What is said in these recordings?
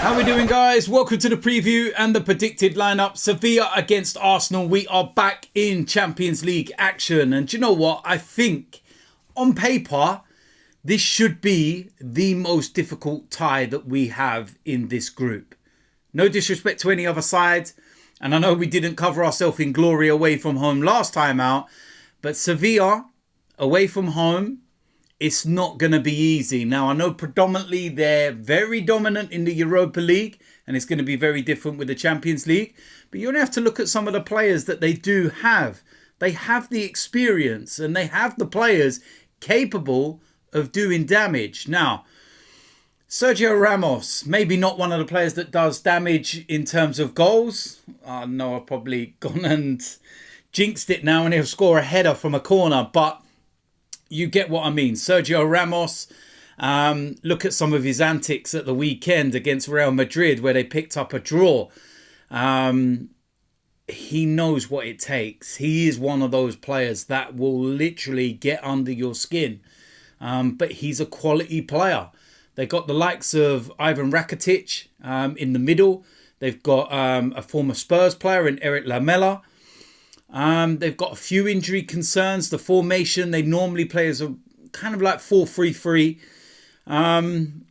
How we doing, guys? Welcome to the preview and the predicted lineup. Sevilla against Arsenal. We are back in Champions League action. And do you know what? I think on paper, this should be the most difficult tie that we have in this group. No disrespect to any other side. And I know we didn't cover ourselves in glory away from home last time out. But Sevilla away from home, it's not going to be easy. Now, I know predominantly they're very dominant in the Europa League, and it's going to be very different with the Champions League. But you only have to look at some of the players that they do have. They have the experience, and they have the players capable of doing damage. Now, Sergio Ramos, maybe not one of the players that does damage in terms of goals. I know I've probably gone and jinxed it now, and he'll score a header from a corner, but you get what I mean. Sergio Ramos, look at some of his antics at the weekend against Real Madrid where they picked up a draw. He knows what it takes. He is one of those players that will literally get under your skin. But he's a quality player. They got the likes of Ivan Rakitic in the middle. They've got a former Spurs player in Eric Lamela. They've got a few injury concerns. The formation they normally play is a kind of like 4-3-3. And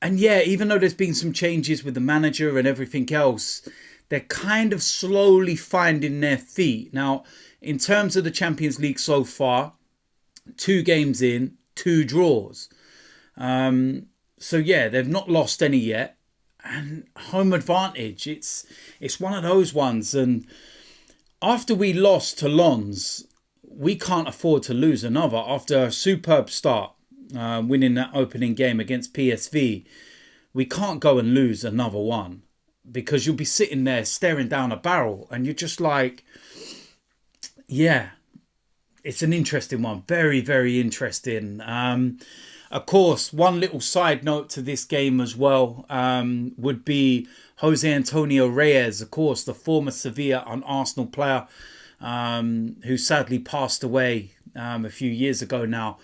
yeah, even though there's been some changes with the manager and everything else, they're kind of slowly finding their feet. Now, in terms of the Champions League so far, 2 games in, 2 draws. So yeah, they've not lost any yet. And home advantage, it's one of those ones. And after we lost to Lens, we can't afford to lose another. After a superb start, winning that opening game against PSV, we can't go and lose another one because you'll be sitting there staring down a barrel and you're just like, yeah, it's an interesting one. Very, very interesting. Of course, one little side note to this game as well would be Jose Antonio Reyes, of course, the former Sevilla and Arsenal player who sadly passed away a few years ago now.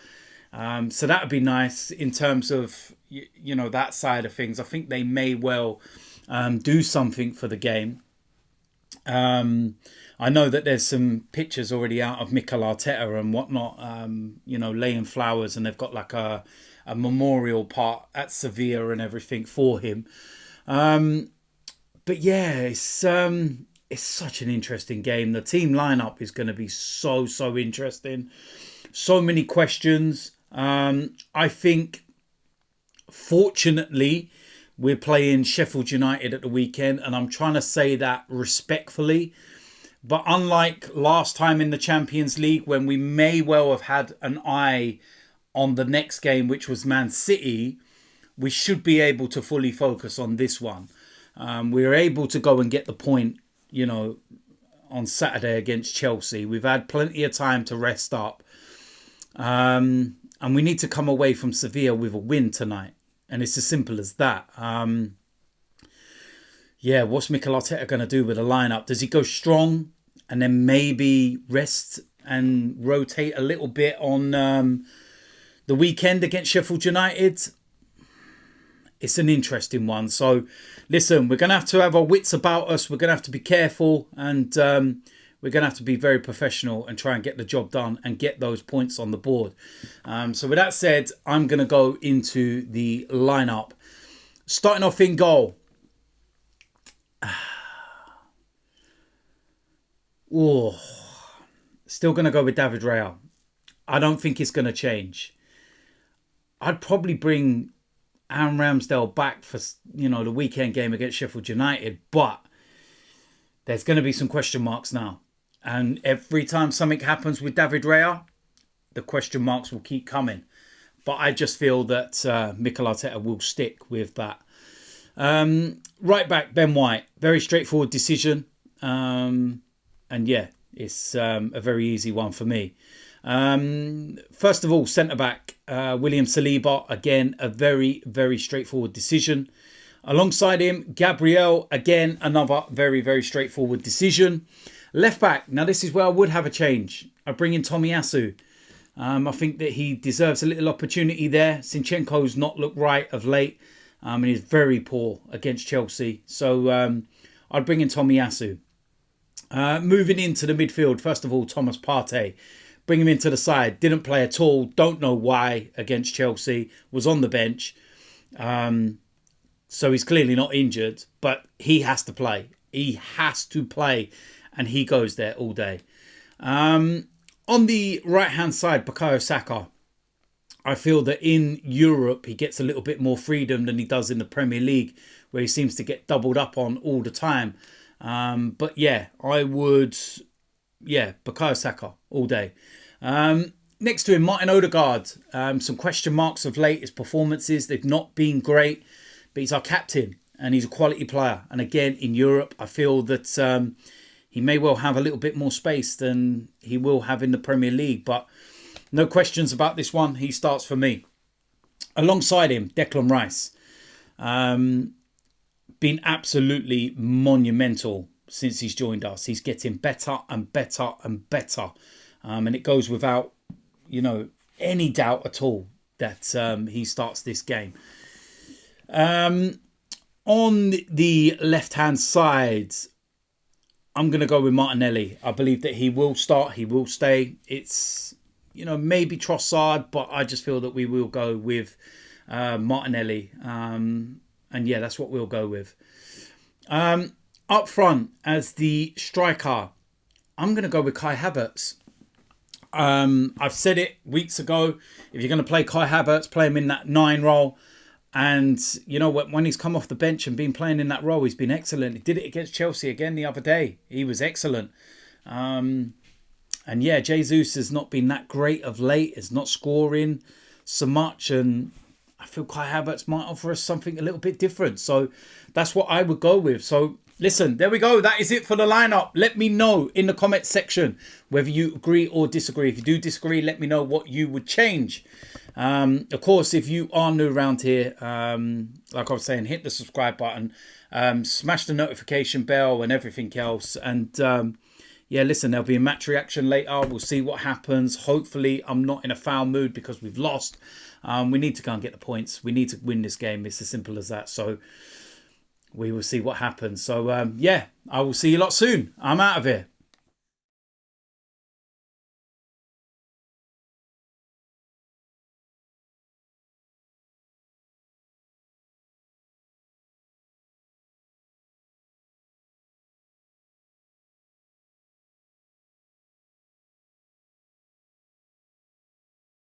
So that would be nice in terms of, you know, that side of things. I think they may well do something for the game. I know that there's some pictures already out of Mikel Arteta and whatnot, you know, laying flowers, and they've got like a memorial part at Sevilla and everything for him. But yeah, it's such an interesting game. The team lineup is going to be so interesting. So many questions. I think, fortunately, we're playing Sheffield United at the weekend, and I'm trying to say that respectfully. But unlike last time in the Champions League, when we may well have had an eye on the next game, which was Man City, we should be able to fully focus on this one. We were able to go and get the point, you know, on Saturday against Chelsea. We've had plenty of time to rest up. And we need to come away from Sevilla with a win tonight. And it's as simple as that. Yeah, what's Mikel Arteta going to do with the lineup? Does he go strong and then maybe rest and rotate a little bit on the weekend against Sheffield United? It's an interesting one. So, listen, we're going to have our wits about us. We're going to have to be careful, and we're going to have to be very professional and try and get the job done and get those points on the board. So with that said, I'm going to go into the lineup. Starting off in goal. Oh, still going to go with David Raya. I don't think it's going to change. I'd probably bring Aaron Ramsdale back for, you know, the weekend game against Sheffield United, but there's going to be some question marks now. And every time something happens with David Raya, the question marks will keep coming. But I just feel that Mikel Arteta will stick with that. Right back, Ben White. Very straightforward decision. And yeah, it's a very easy one for me. First of all, centre-back, William Saliba. Again, a very, very straightforward decision. Alongside him, Gabriel. Again, another very, very straightforward decision. Left-back. Now, this is where I would have a change. I bring in Tomiyasu. I think that he deserves a little opportunity there. Zinchenko's not looked right of late. And he's very poor against Chelsea. So I'd bring in Tomiyasu. Moving into the midfield, first of all, Thomas Partey. Bring him into the side. Didn't play at all. Don't know why against Chelsea. Was on the bench. So he's clearly not injured. But he has to play. He has to play. And he goes there all day. On the right-hand side, Bukayo Saka. I feel that in Europe, he gets a little bit more freedom than he does in the Premier League, where he seems to get doubled up on all the time. But yeah, I would, Bukayo Saka all day. Next to him, Martin Odegaard. Some question marks of late. His performances, they've not been great, but he's our captain and he's a quality player. And again, in Europe, I feel that he may well have a little bit more space than he will have in the Premier League. But no questions about this one. He starts for me. Alongside him, Declan Rice. Been absolutely monumental since he's joined us. He's getting better and better and better. And it goes without, any doubt at all that he starts this game. On the left-hand side, I'm going to go with Martinelli. I believe that he will start. He will stay. It's, maybe Trossard, but I just feel that we will go with Martinelli. And yeah, that's what we'll go with. Up front, as the striker, I'm going to go with Kai Havertz. I've said it weeks ago. If you're going to play Kai Havertz, play him in that 9 role. And, when he's come off the bench and been playing in that role, he's been excellent. He did it against Chelsea again the other day. He was excellent. And yeah, Jesus has not been that great of late. Is not scoring so much. And I feel Kai Havertz might offer us something a little bit different. So that's what I would go with. So listen, there we go. That is it for the lineup. Let me know in the comment section whether you agree or disagree. If you do disagree, let me know what you would change. Of course, if you are new around here, like I was saying, hit the subscribe button, smash the notification bell and everything else. And listen, there'll be a match reaction later. We'll see what happens. Hopefully, I'm not in a foul mood because we've lost. We need to go and get the points. We need to win this game. It's as simple as that. So we will see what happens. So, I will see you lot soon. I'm out of here.